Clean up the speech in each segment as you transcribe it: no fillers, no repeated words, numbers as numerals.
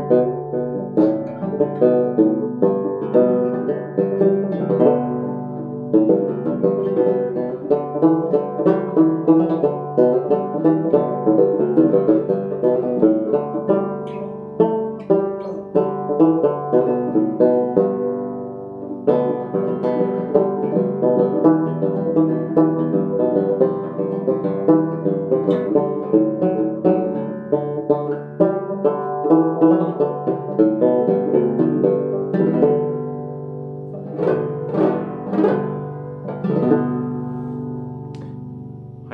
Hi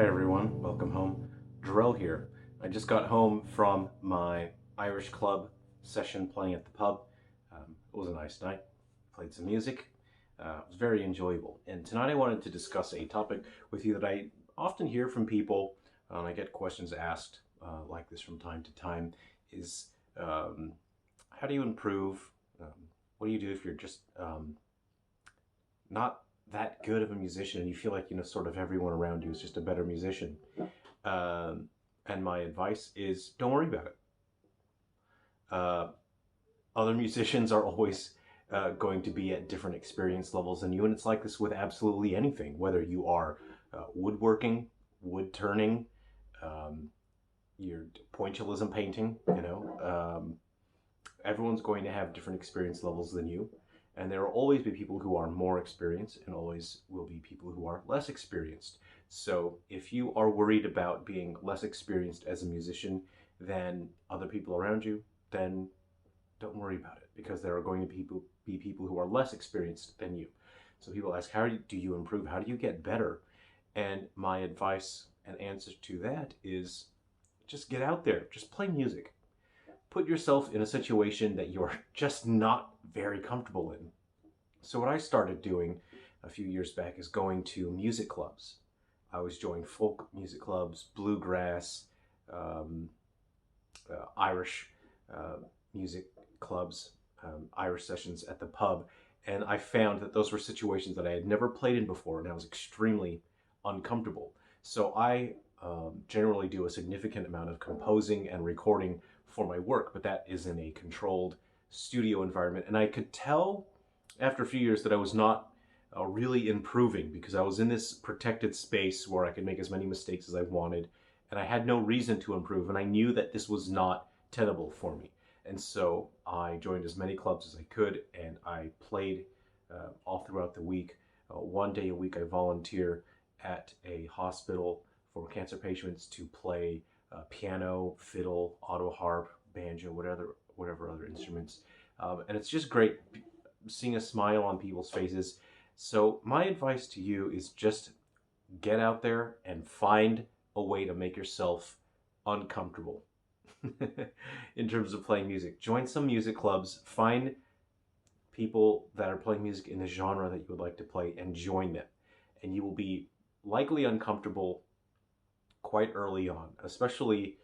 everyone, welcome home. Jerrel here. I just got home from my Irish club session playing at the pub. It was a nice night. Played some music. It was very enjoyable. And tonight I wanted to discuss a topic with you that I often hear from people, and I get questions asked like this from time to time, is how do you improve? What do you do if you're just not that good of a musician and you feel like sort of everyone around you is just a better musician? And my advice is don't worry about it. Other musicians are always going to be at different experience levels than you, and it's like this with absolutely anything, whether you are woodworking, wood turning, your pointillism painting, everyone's going to have different experience levels than you. And there will always be people who are more experienced and always will be people who are less experienced. So if you are worried about being less experienced as a musician than other people around you, then don't worry about it, because there are going to be people who are less experienced than you. So people ask, how do you improve? How do you get better? And my advice and answer to that is just get out there, just play music. Put yourself in a situation that you're just not very comfortable in. So what I started doing a few years back is going to music clubs. I was joining folk music clubs, bluegrass, Irish music clubs, Irish sessions at the pub, and I found that those were situations that I had never played in before, and I was extremely uncomfortable. So I generally do a significant amount of composing and recording for my work, but that is in a controlled studio environment. And I could tell after a few years that I was not really improving, because I was in this protected space where I could make as many mistakes as I wanted, and I had no reason to improve, and I knew that this was not tenable for me. And so I joined as many clubs as I could, and I played all throughout the week. One day a week I volunteer at a hospital for cancer patients to play piano, fiddle, auto harp, banjo, whatever other instruments. And it's just great seeing a smile on people's faces. So my advice to you is just get out there and find a way to make yourself uncomfortable in terms of playing music. Join some music clubs, find people that are playing music in the genre that you would like to play, and join them. And you will be likely uncomfortable quite early on, especially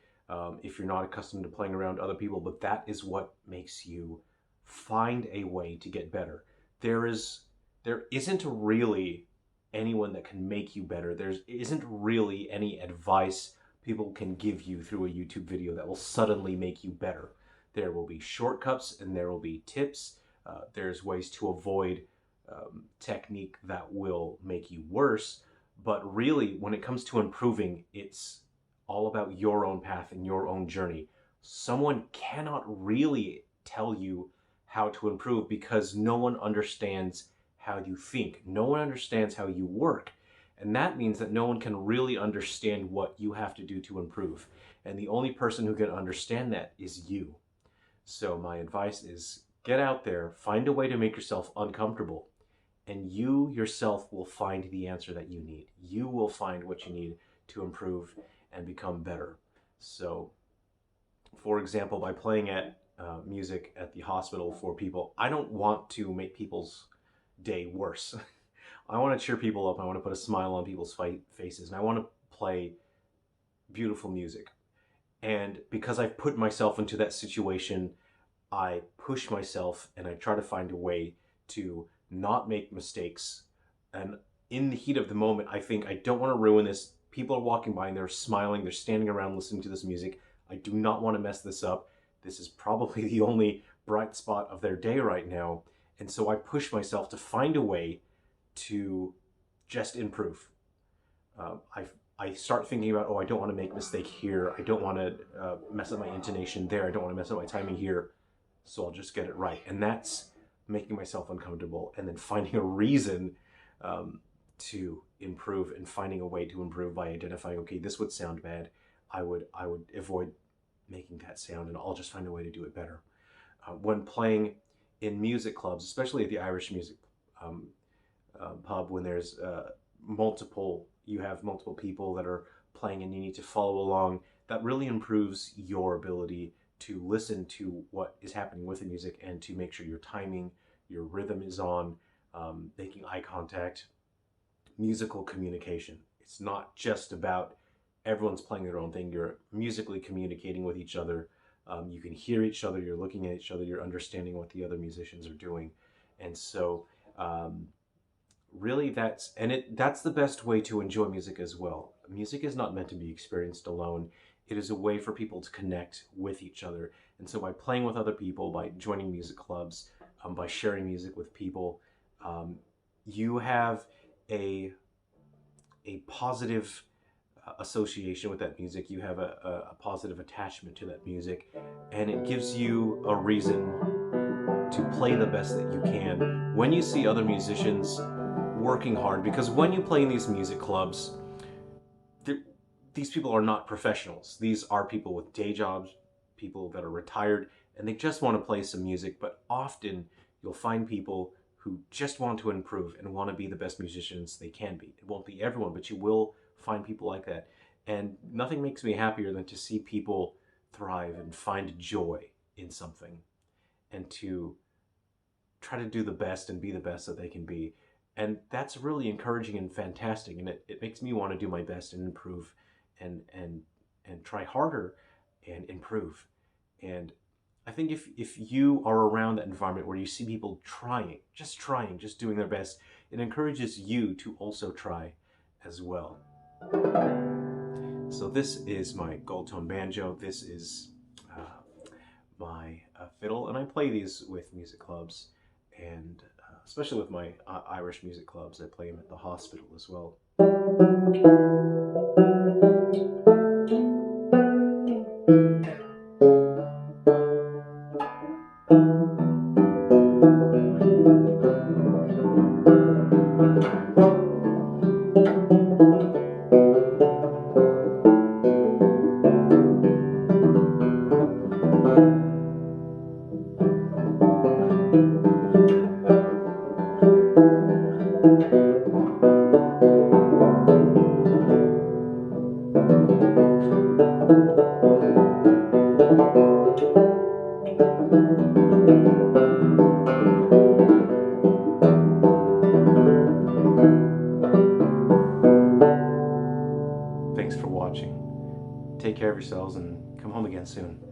if you're not accustomed to playing around other people, but that is what makes you find a way to get better. There isn't really anyone that can make you better. There isn't really any advice people can give you through a YouTube video that will suddenly make you better. There will be shortcuts and there will be tips. There's ways to avoid technique that will make you worse. But really, when it comes to improving, it's all about your own path and your own journey. Someone cannot really tell you how to improve, because no one understands how you think. No one understands how you work. And that means that no one can really understand what you have to do to improve. And the only person who can understand that is you. So my advice is get out there, find a way to make yourself uncomfortable, and you yourself will find the answer that you need. You will find what you need to improve and become better. So, for example, by playing at music at the hospital for people, I don't want to make people's day worse. I want to cheer people up. I want to put a smile on people's faces, and I want to play beautiful music. And because I've put myself into that situation, I push myself and I try to find a way to not make mistakes. And in the heat of the moment, I think, I don't want to ruin this. People are walking by and they're smiling, they're standing around listening to this music. I do not want to mess this up. this is probably the only bright spot of their day right now. And so I push myself to find a way to just improve. I start thinking about, oh, I don't want to make a mistake here. I don't want to mess up my intonation there. I don't want to mess up my timing here. So I'll just get it right. And that's making myself uncomfortable, and then finding a reason to improve, and finding a way to improve by identifying, okay, this would sound bad. I would avoid making that sound, and I'll just find a way to do it better. When playing in music clubs, especially at the Irish music pub, when there's you have multiple people that are playing and you need to follow along, that really improves your ability to listen to what is happening with the music and to make sure your timing, your rhythm is on, making eye contact, musical communication. It's not just about everyone's playing their own thing. You're musically communicating with each other. You can hear each other, you're looking at each other, you're understanding what the other musicians are doing. And so really that's the best way to enjoy music as well. Music is not meant to be experienced alone. It is a way for people to connect with each other. And so by playing with other people, by joining music clubs, by sharing music with people, you have a positive association with that music. You have a positive attachment to that music, and it gives you a reason to play the best that you can when you see other musicians working hard. Because when you play in these music clubs, these people are not professionals. These are people with day jobs, people that are retired, and they just want to play some music. But often you'll find people who just want to improve and want to be the best musicians they can be. It won't be everyone, but you will find people like that. And nothing makes me happier than to see people thrive and find joy in something, and to try to do the best and be the best that they can be. And that's really encouraging and fantastic, and it makes me want to do my best and improve and try harder and improve. And I think if you are around that environment where you see people trying, just doing their best, it encourages you to also try as well. So this is my gold tone banjo. This is my fiddle, and I play these with music clubs, and especially with my Irish music clubs. I play them at the hospital as well. Thanks for watching. Take care of yourselves and come home again soon.